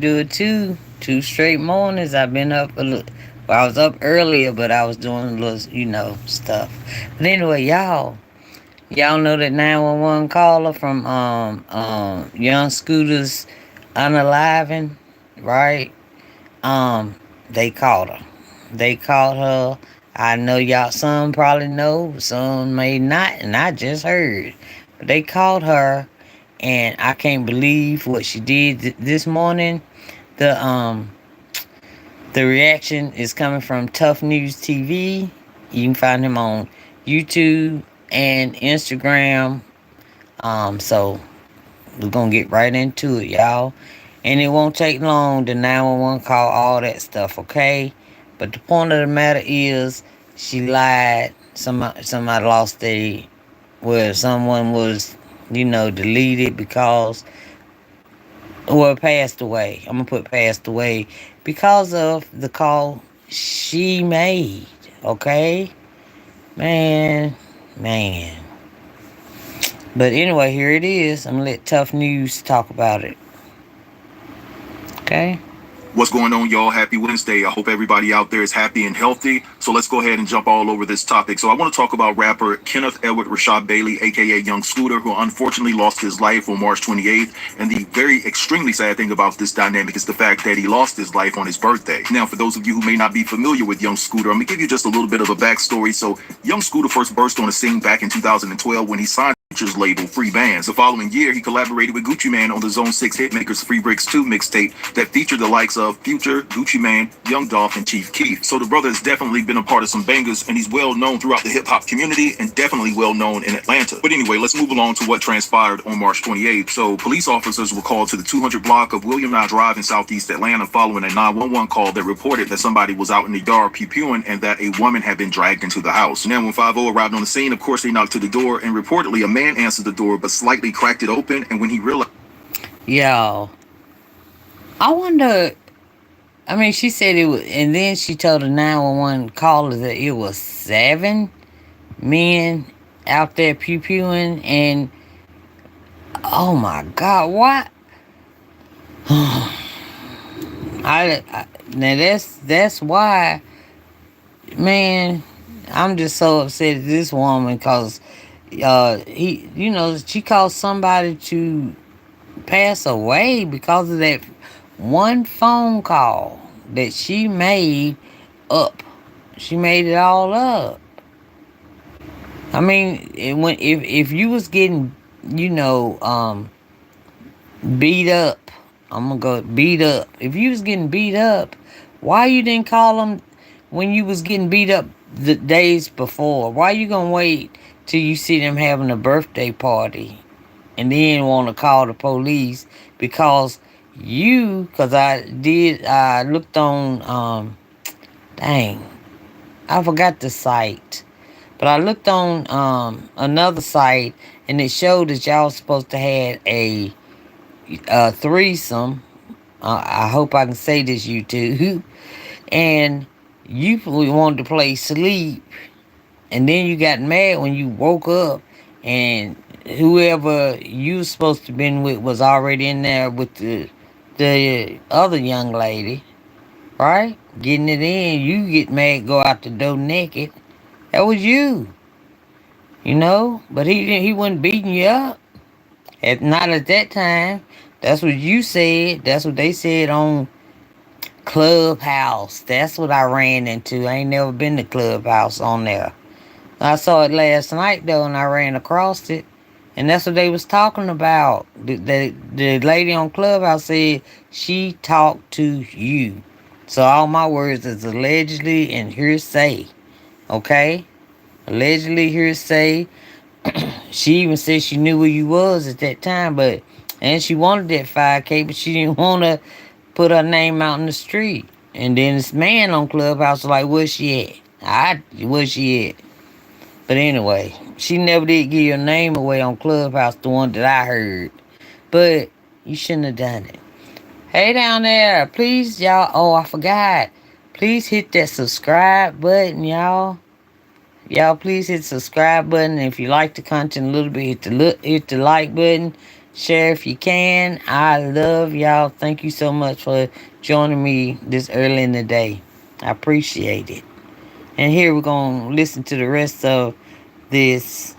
do it too. 2 straight mornings. I've been up a little. Well, I was up earlier, but I was doing a little, stuff. But anyway, y'all know that 911 caller from Young Scooter's unaliving, right? Um, they called her. They called her. I know y'all. Some probably know, some may not, and I just heard. But they called her, and I can't believe what she did this morning. The um the reaction is coming from Tough News TV. You can find him on YouTube and Instagram. So we're gonna get right into it, y'all. And it won't take long. The 911 call, all that stuff, okay? But the point of the matter is, she lied. Somebody lost their, well, someone was, deleted because, well, passed away. I'm gonna put passed away because of the call she made. Okay, man, man. But anyway, here it is. I'm gonna let Tough News talk about it. Okay. What's going on, y'all? Happy Wednesday. I hope everybody out there is happy and healthy. So let's go ahead and jump all over this topic. So I want to talk about rapper Kenneth Edward Rashad Bailey, aka Young Scooter, who unfortunately lost his life on March 28th. And the very extremely sad thing about this dynamic is the fact that he lost his life on his birthday. Now, for those of you who may not be familiar with Young Scooter, I'm going to give you just a little bit of a backstory. So Young Scooter first burst on the scene back in 2012 when he signed Future's label Free Bands. The following year, he collaborated with Gucci Mane on the Zone 6 hitmakers Free Bricks 2 mixtape that featured the likes of Future, Gucci Mane, Young Dolph, and Chief Keef. So the brother has definitely been a part of some bangers, and he's well known throughout the hip-hop community and definitely well known in Atlanta. But anyway, let's move along to what transpired on March 28th. So police officers were called to the 200 block of William Nye Drive in Southeast Atlanta following a 911 call that reported that somebody was out in the yard pew-pewing and that a woman had been dragged into the house. Now, when 50 arrived on the scene, of course, they knocked to the door, and reportedly a man answered the door but slightly cracked it open, and when he realized, Yo, I wonder. I mean, she said it was, and then she told the 911 caller that it was 7 men out there pew pewing, and oh my God, what? I now that's why, man. I'm just so upset at this woman because she caused somebody to pass away because of that one phone call that she made up. She made it all up. I mean, if you was getting, you know, beat up, I'm gonna go beat up. If you was getting beat up, why you didn't call them when you was getting beat up the days before? Why you gonna wait till you see them having a birthday party and then want to call the police because because I looked on, dang, I forgot the site, but I looked on another site and it showed that y'all was supposed to have a threesome. I hope I can say this, you two. And you wanted to play sleep, and then you got mad when you woke up, and whoever you was supposed to been with was already in there with the other young lady, right? Getting it in. You get mad, go out the door naked. That was you. But he wasn't beating you up. Not at that time. That's what you said. That's what they said on Clubhouse. That's what I ran into. I ain't never been to Clubhouse on there. I saw it last night though, and I ran across it, and that's what they was talking about. The lady on Clubhouse said she talked to you. So all my words is allegedly and hearsay. Okay, allegedly hearsay. She even said she knew where you was at that time, and she wanted that 5K, but she didn't want to put her name out in the street. And then this man on Clubhouse was like, "Where's she at? Where's she at?" But anyway, she never did give your name away on Clubhouse, the one that I heard. But you shouldn't have done it. Hey down there, please, y'all. Oh, I forgot. Please hit that subscribe button, y'all. Y'all, please hit the subscribe button. If you like the content a little bit, hit the like button. Share if you can. I love y'all. Thank you so much for joining me this early in the day. I appreciate it. And here we're going to listen to the rest of this.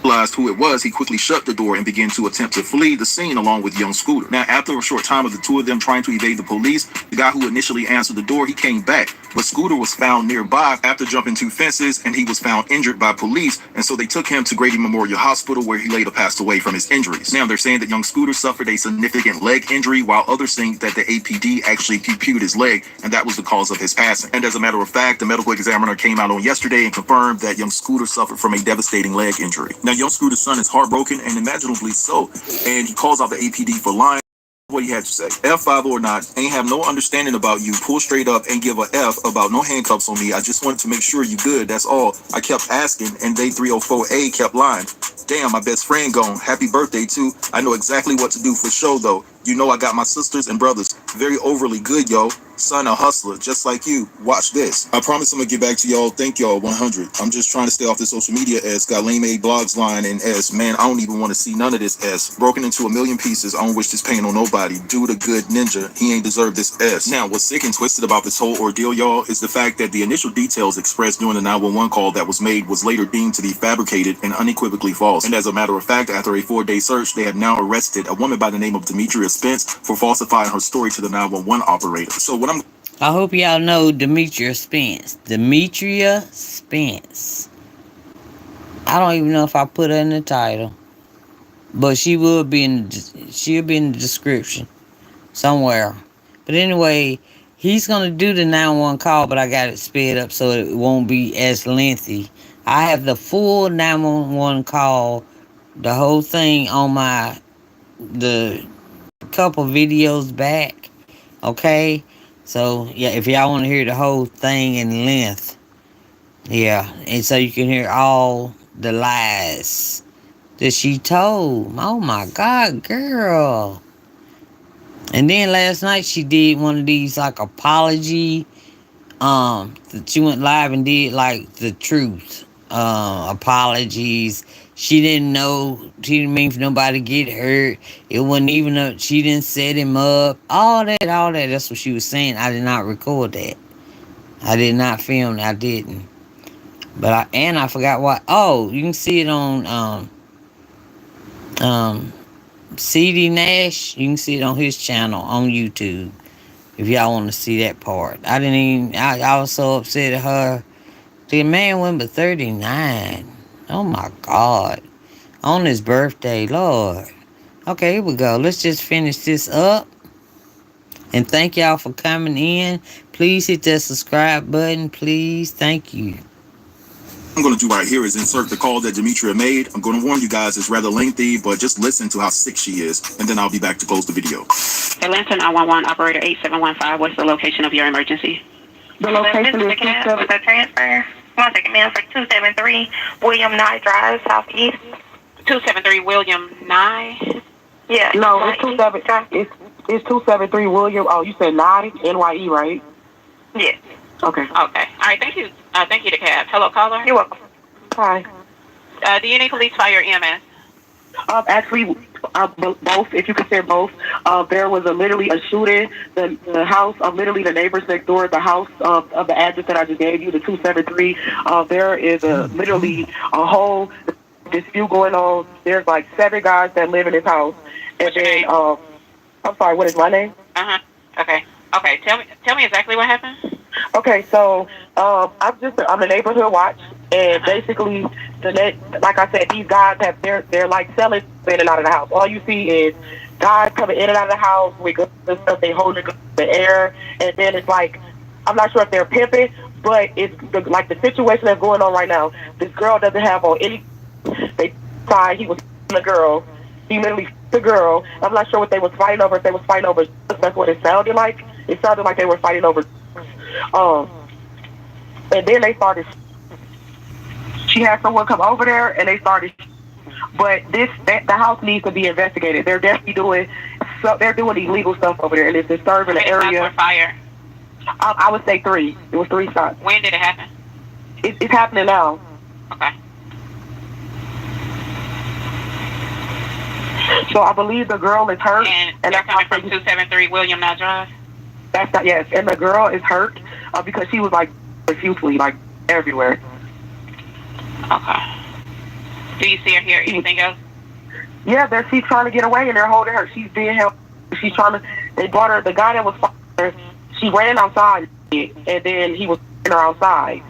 Realized who it was, he quickly shut the door and began to attempt to flee the scene along with young Scooter. Now, after a short time of the two of them trying to evade the police, the guy who initially answered the door, he came back. But Scooter was found nearby after jumping two fences, and he was found injured by police. And so they took him to Grady Memorial Hospital, where he later passed away from his injuries. Now, they're saying that young Scooter suffered a significant leg injury, while others think that the APD actually PPU'd his leg, and that was the cause of his passing. And as a matter of fact, the medical examiner came out on yesterday and confirmed that young Scooter suffered from a devastating leg injury. Now, young Scooter's son is heartbroken and imaginably so, and he calls out the APD for lying. What he had to say. F5 or not, ain't have no understanding about you. Pull straight up and give a F about no handcuffs on me. I just wanted to make sure you good. That's all. I kept asking, and they 304A kept lying. Damn, my best friend gone. Happy birthday, too. I know exactly what to do for sure, though. You know I got my sisters and brothers. Very overly good, yo. Son, a hustler, just like you. Watch this. I promise I'm gonna get back to y'all. Thank y'all 100. I'm just trying to stay off the social media S. Got lame A blogs line and S. Man, I don't even want to see none of this S. Broken into a million pieces. I don't wish this pain on nobody. Dude a good ninja. He ain't deserve this S. Now, what's sick and twisted about this whole ordeal, y'all, is the fact that the initial details expressed during the 911 call that was made was later deemed to be fabricated and unequivocally false. And as a matter of fact, after a 4-day search, they have now arrested a woman by the name of Demetria Spence for falsifying her story to the 911 operator. So what I hope y'all know Demetria Spence. Demetria Spence. I don't even know if I put her in the title, but she'll be in the description somewhere. But anyway, he's gonna do the 911 call, but I got it sped up so it won't be as lengthy. I have the full 911 call, the whole thing on the couple videos back. Okay, so yeah, if y'all want to hear the whole thing in length, yeah, and so you can hear all the lies that she told. Oh my God, girl! And then last night she did one of these like apology. She went live and did like the truth. Apologies. She didn't know. She didn't mean for nobody to get hurt. It wasn't even a. She didn't set him up. All that. That's what she was saying. I did not record that. I did not film. I didn't. But I forgot what. Oh, you can see it on um CD Nash. You can see it on his channel on YouTube. If y'all want to see that part. I didn't even. I was so upset at her. The man went but 39. Oh my God. On his birthday, Lord. Okay, here we go. Let's just finish this up. And thank y'all for coming in. Please hit that subscribe button. Please. Thank you. I'm going to do right here is insert the call that Demetria made. I'm going to warn you guys, it's rather lengthy, but just listen to how sick she is, and then I'll be back to close the video. Atlanta 911 operator 8715, what's the location of your emergency? The location is the transfer. 1 second, ma'am, for 273 William Nye Drive, Southeast. 273 William Nye? Yeah. No, it's 273 William. Oh, you said Nye, NYE, right? Yes. Okay. Okay. All right, thank you. Thank you to Cab. Hello, caller? You're welcome. Hi. Do you need police, fire, EMS? Actually, both. If you consider both, there was literally a shooting. The house, literally the neighbors next door, the house of the address that I just gave you, the 273. There is literally a whole dispute going on. There's like 7 guys that live in this house, and What's your then name? I'm sorry. What is my name? Okay. Okay. Tell me exactly what happened. Okay, so I'm a neighborhood watch, and basically, like I said, these guys they're like selling in and out of the house. All you see is guys coming in and out of the house with guns and stuff. They holding the air, and then it's like I'm not sure if they're pimping, but it's like the situation that's going on right now. This girl doesn't have on any. They thought he was the girl. He literally the girl. I'm not sure what they was fighting over. If they was fighting over, that's what it sounded like. It sounded like they were fighting over. And then they started. She had someone come over there, and they started. But the house needs to be investigated. They're definitely doing illegal stuff over there, and it's disturbing the area. Fire. I would say 3. It was 3 shots. When did it happen? It's happening now. Okay. So I believe the girl is hurt. And they're coming from 273 William Knott Drive? That's not, yes. And the girl is hurt because she was like profusely, like everywhere. Okay. Do you see her here? Anything else? Yeah, she's trying to get away and they're holding her. She's being held. She's trying to, they brought her, the guy that was following her, she ran outside and then he was her outside.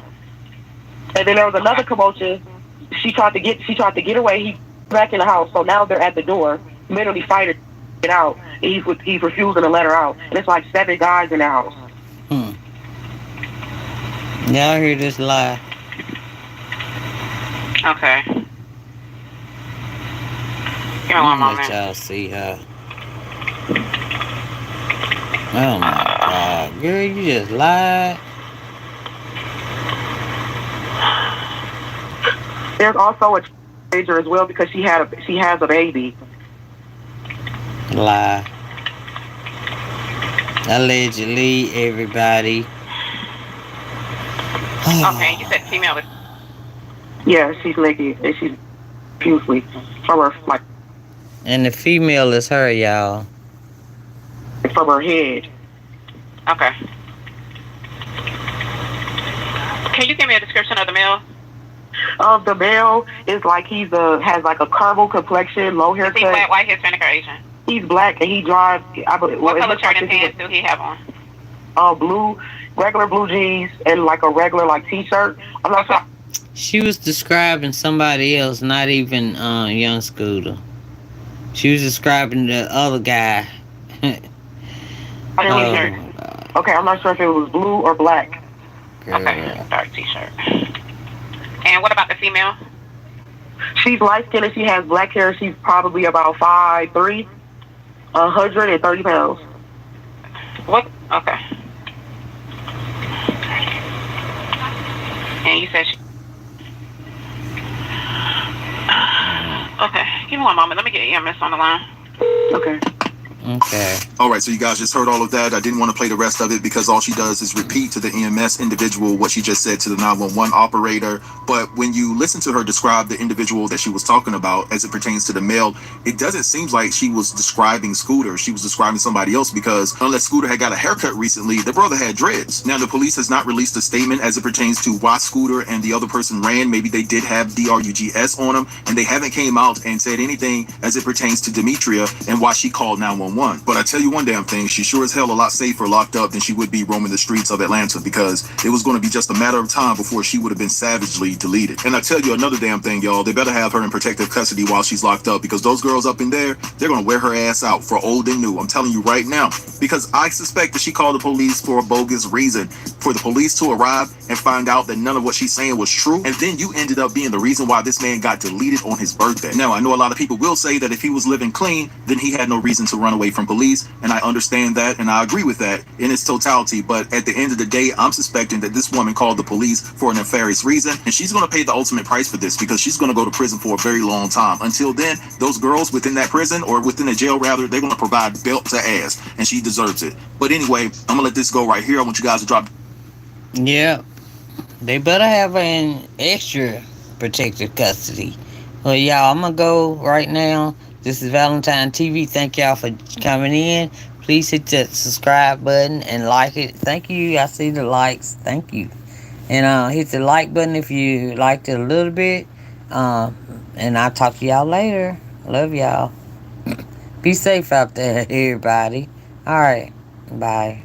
And then there was another commotion. She tried to get away. He back in the house. So now they're at the door, literally fighting to get out. And he's refusing to let her out. And it's like 7 guys in the house. Y'all hear this lie? Okay. Give me one moment. Let y'all see her. Oh my God, girl, you just lied. There's also a teenager as well because she has a baby. Lie. Allegedly, everybody. Okay, you said female. Yeah, she's naked and she's profusely from her like. And the female is her, y'all. From her head. Okay. Can you give me a description of the male? The male is like has like a caramel complexion, low haircut. Is he black, white, Hispanic, or Asian? He's black and he drives. What color shirt and pants do he have on? Blue, regular blue jeans and like a regular like t-shirt. I'm not sure. She was describing somebody else, not even young Scooter. She was describing the other guy. I didn't hear. Okay, I'm not sure if it was blue or black. Girl. Okay, dark t-shirt. And what about the female? She's light skinned and she has black hair. She's probably about 5'3", 130 pounds. What? Okay. And you said she... Okay, give me one moment. Let me get EMS on the line. Okay. Okay. All right, so you guys just heard all of that. I didn't want to play the rest of it because all she does is repeat to the EMS individual what she just said to the 911 operator. But when you listen to her describe the individual that she was talking about as it pertains to the male, it doesn't seem like she was describing Scooter. She was describing somebody else because unless Scooter had got a haircut recently, the brother had dreads. Now, the police has not released a statement as it pertains to why Scooter and the other person ran. Maybe they did have DRUGS on them, and they haven't came out and said anything as it pertains to Demetria and why she called 911. But I tell you one damn thing, she sure as hell a lot safer locked up than she would be roaming the streets of Atlanta because it was going to be just a matter of time before she would have been savagely deleted. And I tell you another damn thing, y'all, they better have her in protective custody while she's locked up because those girls up in there, they're going to wear her ass out for old and new. I'm telling you right now, because I suspect that she called the police for a bogus reason, for the police to arrive and find out that none of what she's saying was true. And then you ended up being the reason why this man got deleted on his birthday. Now, I know a lot of people will say that if he was living clean, then he had no reason to run away from police, and I understand that and I agree with that in its totality, but at the end of the day, I'm suspecting that this woman called the police for a nefarious reason, and she's going to pay the ultimate price for this because she's going to go to prison for a very long time. Until then, those girls within that prison, or within the jail rather, they're going to provide belt to ass, and she deserves it. But anyway, I'm going to let this go right here. I want you guys to drop. Yeah, they better have an extra protective custody. Well, y'all, I'm going to go right now. This is Valentine TV. Thank y'all for coming in. Please hit that subscribe button and like it. Thank you. I see the likes. Thank you. And hit the like button if you liked it a little bit. And I'll talk to y'all later. Love y'all. Be safe out there, everybody. All right. Bye.